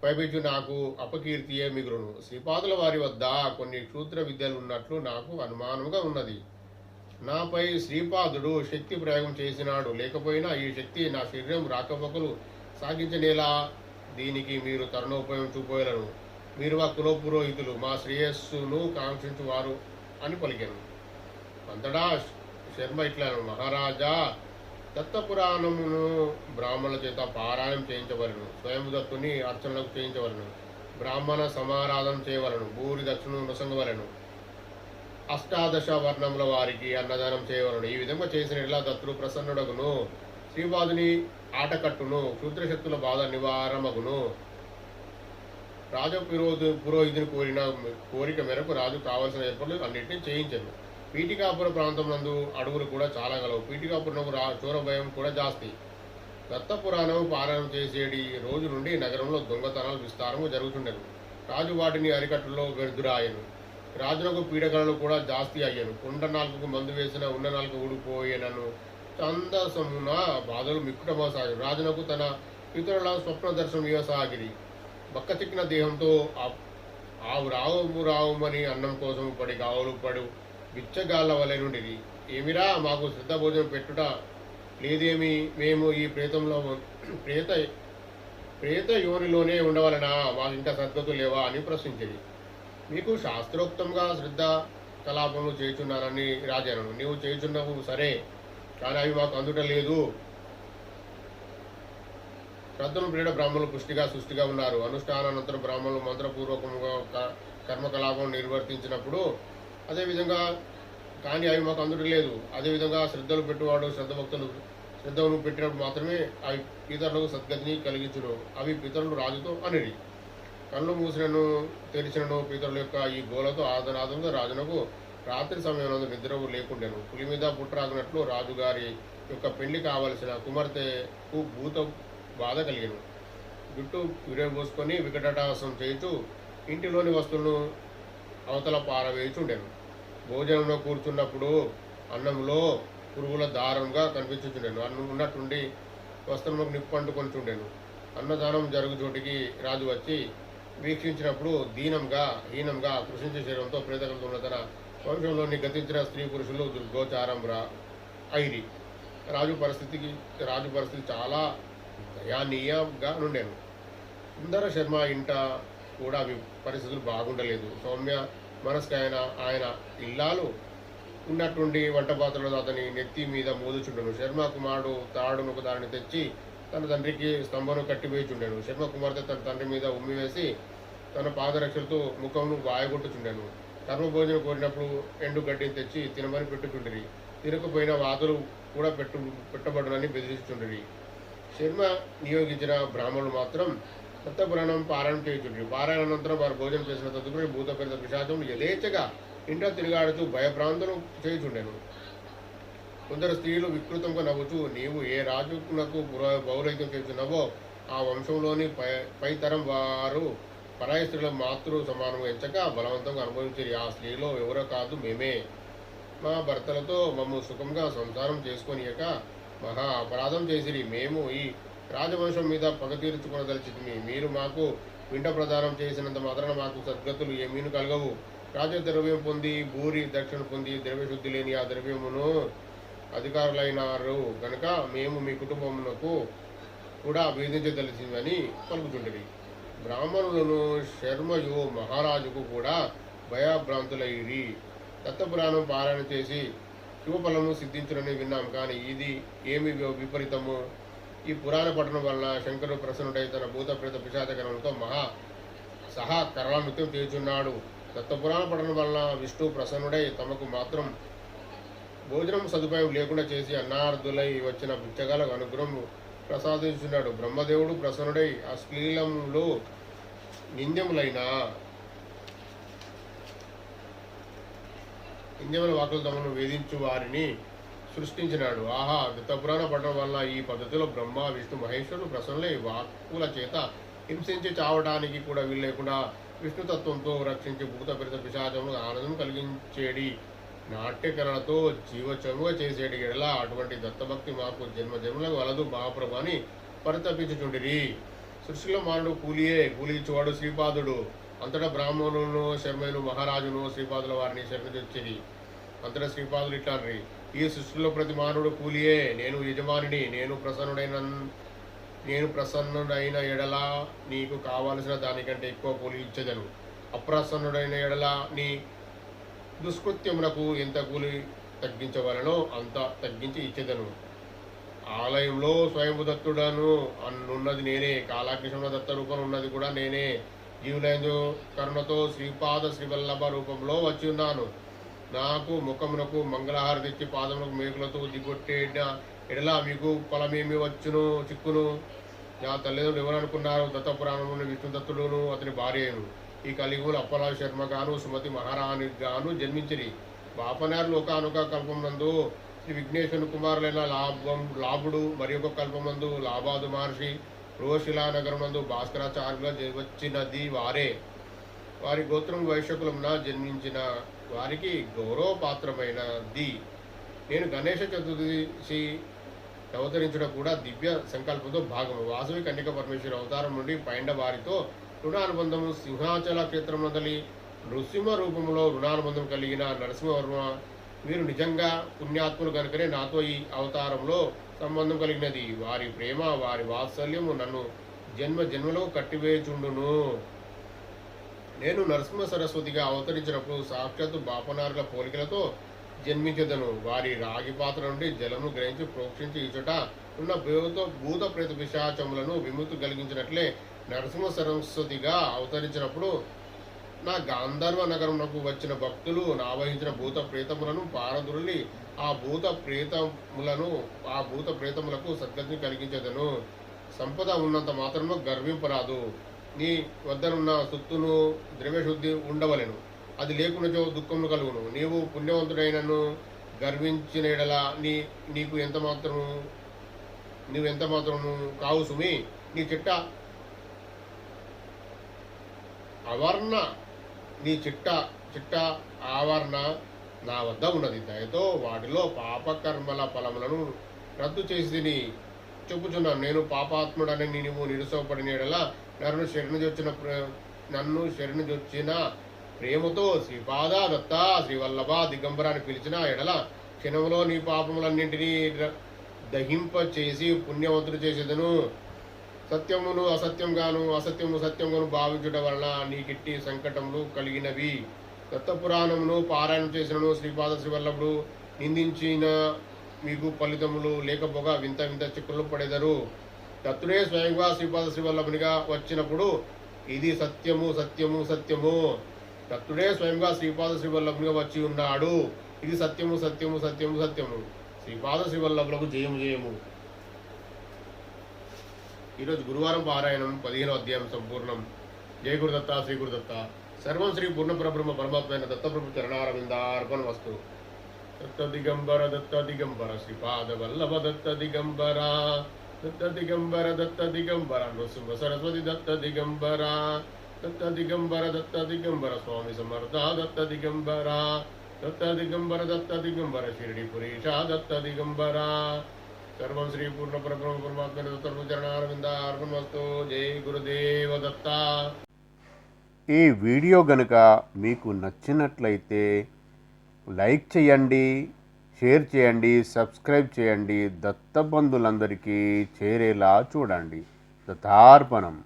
పైపెచ్చు నాకు అపకీర్తియే మిగులును. శ్రీపాదుల వారి వద్ద కొన్ని క్షూద్ర విద్యలు ఉన్నట్లు నాకు అనుమానముగా ఉన్నది. నాపై శ్రీపాదుడు శక్తి ప్రయోగం చేసినాడు. లేకపోయినా ఈ శక్తి నా శరీరం రాకపోకలు సాగించనేలా. దీనికి మీరు తరుణోపాయం చూపోయలను. మీరు మా కులపురోహితులు, మా శ్రేయస్సును కాంక్షించువారు అని పలికాను. అంతటా శర్మ ఇట్లాను, మహారాజా దత్తపురాణమును బ్రాహ్మణుల చేత పారాయణం చేయించవలను. స్వయందత్తుని అర్చనలకు చేయించవలను. బ్రాహ్మణ సమారాధన చేయవలను. భూరి దక్షిణ నొసంగవలను. అష్టాదశ వర్ణముల వారికి అన్నదానం చేయవలను. ఈ విధంగా చేసిన ఇలా దత్తుడు ప్రసన్నుడగును. శ్రీపాదుని ఆటకట్టును. క్షుద్రశక్తుల బాధ నివారమగును. పురోహితుని కోరిక మేరకు రాజు కావలసిన ఏర్పాట్లు అన్నింటినీ చేయించాను. పీఠికాపుర ప్రాంతం నందు అడవులు కూడా చాలా గలవు. పీఠికాపురం చోర భయం కూడా జాస్తి. దత్తపురాణం పారాయణం చేసేటి రోజు నుండి నగరంలో దొంగతనాలు విస్తారము జరుగుతుండెను. రాజు వాటిని అరికట్టులో గెలుదురాయను. రాజునకు పీడకలను కూడా జాస్తి అయ్యాను. కొండ నాలుకకు మందు వేసిన ఉన్న నాలుక ఊడిపోయేనను. చందసమున బాధలు మిక్కుటమోసాగాను. రాజునకు తన పితరుల స్వప్న దర్శనం ఇవ్వసాగిరి. బక్క చిక్కిన దేహంతో ఆవు రావుమని అన్నం కోసం పడి గావులు పడు బిచ్చగాళ్ళ వలె నుండిది. ఏమిరా మాకు శ్రద్ధ భోజనం పెట్టుట లేదేమి? మేము ఈ ప్రేత యోనిలోనే ఉండవలనా? మాకు ఇంకా సద్గతులు లేవా అని ప్రశ్నించేది. మీకు శాస్త్రోక్తంగా శ్రద్ధ కలాపములు చేయుచున్నానని రాజాను. నీవు చేయుచున్నావు సరే, కానీ అవి మాకు అందుట లేదు. శ్రద్ధను ప్రియుడ బ్రాహ్మణులు పుష్టిగా సృష్టిగా ఉన్నారు. అనుష్ఠానానంతరం బ్రాహ్మణులు మంత్రపూర్వకంగా కర్మకలాపం నిర్వర్తించినప్పుడు అదేవిధంగా, కానీ అవి మాకు అందుట లేదు. అదేవిధంగా శ్రద్ధలు పెట్టువాడు శ్రద్ధను పెట్టినప్పుడు మాత్రమే అవి పితరులకు సద్గతిని కలిగించును. అవి పితరులు రాజుతో అనిరి. కళ్ళు మూసినను తెరిచినను పితరుల యొక్క ఈ గోలతో ఆదనాదంగా రాజునకు రాత్రి సమయంలో నిద్ర లేకుండాను. పులి మీద పుట్టరాగినట్లు రాజుగారి యొక్క పెళ్లి కావలసిన కుమార్తెకు భూత బాధ కలిగను. జుట్టు విరబోసుకొని వికటాటహాసం చేయుచు ఇంటిలోని వస్తువులను అవతల పారవేయుచుండెను. భోజనంలో కూర్చున్నప్పుడు అన్నంలో పురుగుల దారంగా కనిపించుచుండెను. అన్నం ఉన్నట్టుండి వస్త్రంలోకి నిప్పంటుకొని చుండెను. అన్నదానం జరుగు చోటికి రాజు వచ్చి వీక్షించినప్పుడు హీనంగా కృషించే శరీరంతో ప్రేతకలతో ఉన్న తన వంశంలోని గతించిన స్త్రీ పురుషులు దుర్గోచారం అయిరి. రాజు పరిస్థితి చాలా దయానీయంగా నుండెను. సుందర శర్మ ఇంట కూడా పరిస్థితులు బాగుండలేదు. సౌమ్య మనస్కైన ఆయన ఇల్లాలు ఉన్నట్టుండి వంట పాత్రలో అతని నెత్తి మీద మోదుచుండెను. శర్మ కుమారుడు తాడును ఒక దారిని తెచ్చి తన తండ్రికి స్తంభను కట్టివేయుచుండెను. శర్మ కుమార్తె తన తండ్రి మీద ఉమ్మివేసి తన పాదరక్షలతో ముఖమును వాయగొట్టుచుండెను. కర్మభోజనం కోరినప్పుడు ఎండు గడ్డిని తెచ్చి తినమని పెట్టుచుండిరి. తినకపోయిన వాతులు కూడా పెట్టబడునని బెదిరించుచుండిరి. శర్మ నియోగించిన బ్రాహ్మణులు మాత్రం దత్తపురాణం పారాయణం చేయుచుండ్రి. పారాయణానంతరం వారు భోజనం చేసిన తదుపరి భూత ప్రేత పిశాచం యథేచ్ఛగా ఇంట తిరిగాడుతూ భయభ్రాంతులు చేయుచుండెను. కొందరు స్త్రీలు వికృతంగా నవ్వుతూ, నీవు ఏ రాజునకు పౌరోహిత్యం చేస్తున్నావో ఆ వంశంలోని పై తరం వారు పరాయి స్త్రీల మాతృ సమానంగా ఎంచక బలవంతంగా అనుభవించారు. ఆ స్త్రీలో ఎవరో కాదు మేమే. మా భర్తలతో మమ్ము సుఖంగా సంసారం చేసుకొనియక మహా అపరాధం చేసిరి. మేము ఈ రాజవంశం మీద పగ తీర్చుకొనదలిచితిమి. మీరు మాకు పిండ ప్రదానం చేసినంత మాత్రాన మాకు సద్గతులు ఏమీను కలగవు. రాజద్రవ్యం పొంది భూరి దక్షిణ పొంది ద్రవ్యశుద్ధి లేని ఆ ద్రవ్యమును అధికారులైనారు గనుక మేము మీ కుటుంబమునకు కూడా వేధించదలిచిందని పలుకుతుండేది. బ్రాహ్మణులను శర్మయు మహారాజుకు కూడా భయభ్రాంతులైరి. దత్తపురాణం పారాయణ చేసి శుభఫలము సిద్ధించునని విన్నాం, కానీ ఇది ఏమి విపరీతము. ఈ పురాణ పఠనం వలన శంకరుడు ప్రసన్నుడై తన భూత ప్రేత పిశాచగణంతో సహా కరళనృత్యం చేయుచున్నాడు. దత్తపురాణ పఠనం వలన విష్ణు ప్రసన్నుడై తమకు మాత్రం భోజనం సదుపాయం లేకుండా చేసి అన్నార్థులై వచ్చిన బిచ్చగాలకు అనుగ్రహం ప్రసాదించున్నాడు. బ్రహ్మదేవుడు ప్రసన్నుడై అశ్లీలములు నింద్యములైన వాకులు తమను వేధించు వారిని సృష్టించినాడు. ఆహా, దత్తపురాణ పఠనం వల్ల ఈ పద్ధతిలో బ్రహ్మ విష్ణు మహేశ్వరుడు ప్రసన్నులై వాక్కుల చేత హింసించి చావడానికి కూడా వీల్లేకుండా విష్ణుతత్వంతో రక్షించి భూత ప్రేత పిశాచములకు ఆనందం కలిగించేడి నాట్యకరణతో జీవచముగా చేసేటి ఎడల అటువంటి దత్తభక్తి మాకు జన్మ జన్మలకు వలదు మహాప్రభు అని పరితపించుచుండిరి. సృష్టిలో మానవుడు కూలిచ్చువాడు శ్రీపాదుడు. అంతటా బ్రాహ్మణులను శర్మను మహారాజును శ్రీపాదుల వారిని శరణొచ్చిరి. అంతటా శ్రీపాదులు ఇట్లాంటి, ఈ సృష్టిలో ప్రతి మానవుడు కూలియే. నేను యజమానిని. నేను ప్రసన్నుడైన ఎడల నీకు కావలసిన దానికంటే ఎక్కువ కూలి ఇచ్చేదను. అప్రసన్నుడైన ఎడల నీ దుష్కృత్యమునకు ఎంత కూలి తగ్గించవలనో అంత తగ్గించి ఇచ్చేదను. ఆలయంలో స్వయంభు దత్తుడను అన్నున్నది నేనే. కాలాగ్నిశంలో దత్త రూపం ఉన్నది కూడా నేనే. జీవులందు కరుణతో శ్రీపాద శ్రీవల్లభ రూపంలో వచ్చి ఉన్నాను. నాకు ముఖమునకు మంగళహారతి తెచ్చి పాదమునకు మేకులతో దిగొట్టేట ఎడలా మీకు ఫలమేమి వచ్చును చిక్కును. నా తల్లిదండ్రులు ఎవరనుకున్నారు? దత్తపురాణంలోని విష్ణుదత్తుడును అతని భార్యను. ఈ కలియుగంలో అప్పలా శర్మ గాను సుమతి మహారాణి గాను జన్మించిరి. బాపనారులు ఒకనొక కల్పమునందు శ్రీ విఘ్నేశ్వరుని కుమారులైన లాభుడు, మరి ఒక కల్పమందు లాభాదు మహర్షి, రోషిలా నగరం నందు భాస్కరాచార్యుల వచ్చినది వారే. వారి గోత్రం వైశ్యకులమున జన్మించిన వారికి గౌరవపాత్రమైనది. నేను గణేష చతుర్దశి అవతరించడం కూడా దివ్య సంకల్పంతో భాగము. వాసవి కన్యక పరమేశ్వరి అవతారం నుండి పైండ వారితో రుణానుబంధము సింహాచల క్షేత్రం నందలి నృసింహ రూపంలో రుణానుబంధం కలిగిన నరసింహవర్మ వీరు నిజంగా పుణ్యాత్ములు కనుకనే నాతో ఈ అవతారంలో సంబంధం కలిగినది. వారి ప్రేమ వారి వాత్సల్యము నన్ను జన్మ జన్మలో కట్టివేచుండును. నేను నరసింహ సరస్వతిగా అవతరించినప్పుడు సాక్షాత్తు బాపనారుల పోలికలతో జన్మించదను. వారి రాగి పాత్ర నుండి జలము గ్రహించి ప్రోక్షించి ఇచ్చట ఉన్న భూత ప్రేత పిశాచములను విముక్తి కలిగించినట్లే నరసింహ సరస్వతిగా అవతరించినప్పుడు నా గాంధర్వ నగరంకు వచ్చిన భక్తులు నా వహించిన భూత ప్రేతములను పారదురులి ఆ భూత ప్రేతములకు సద్గతిని కలిగించదను. సంపద ఉన్నంత మాత్రము గర్వింపరాదు. నీ వద్దనున్న సొత్తును ద్రవ్యశుద్ధి ఉండవలెను. అది లేకున్నచో దుఃఖమును కలుగును. నీవు పుణ్యవంతుడైనను గర్వించిన ఎడల నీవు ఎంత మాత్రము కావు సుమి. నీ చిట్ట ఆవరణ నా వద్ద ఉన్నది. దయతో వాటిలో పాపకర్మల ఫలములను రద్దు చేసి చెప్పుచున్నాను. నేను పాపాత్ముడని నీవు నిరుసపడిన ఎడల నన్ను శరణుజొచ్చిన ప్రేమతో శ్రీపాద దత్త శ్రీవల్లభ దిగంబరాన్ని పిలిచిన ఎడల క్షణంలో నీ పాపములన్నింటినీ దహింప చేసి పుణ్యవంతుడు చేసేదను. సత్యమును అసత్యంగాను అసత్యము సత్యంగాను భావించుట వలన నీకిట్టి సంకటములు కలిగినవి. దత్తపురాణమును పారాయణం చేసినను శ్రీపాద శ్రీవల్లభుడు నిందించిన మీకు ఫలితములు లేకపోగా వింత వింత చిక్కులు పడేదరు. దత్తుడే స్వయంగా శ్రీపాద శ్రీవల్లభునిగా వచ్చినప్పుడు ఇది సత్యము సత్యము సత్యము. దత్తుడే స్వయంగా శ్రీపాద శ్రీవల్లభునిగా వచ్చి ఉన్నాడు. ఇది సత్యము సత్యము సత్యము సత్యము. శ్రీపాద శ్రీవల్లభులకు జయము జయము. ఈరోజు గురువారం పారాయణం 15వ అధ్యాయం సంపూర్ణం. జయ గురుదత్త శ్రీ గురుదత్త. సర్వం శ్రీ పూర్ణపరబ్రహ్మ పరమాత్మైన దత్తప్రభు చరణారవిందార్పణ వస్తు. దత్త దిగంబర శ్రీపాద వల్లభ దత్త దిగంబర నృసింహ సరస్వతి దత్త దిగంబర స్వామి సమర్థ దత్త దిగంబర షిరిడి పురీష దత్త దిగంబర సర్వం శ్రీ పూర్ణ పరబ్రహ్మ పరమాత్మ చరణారవిందార్పణమస్తు. జై గురుదేవ దత్త. ఈ వీడియో గనుక మీకు నచ్చినట్లయితే లైక్ చేయండి, షేర్ చేయండి, సబ్స్క్రైబ్ చేయండి. దత్తబంధులందరికీ చేరేలా చూడండి. దత్తార్పణం.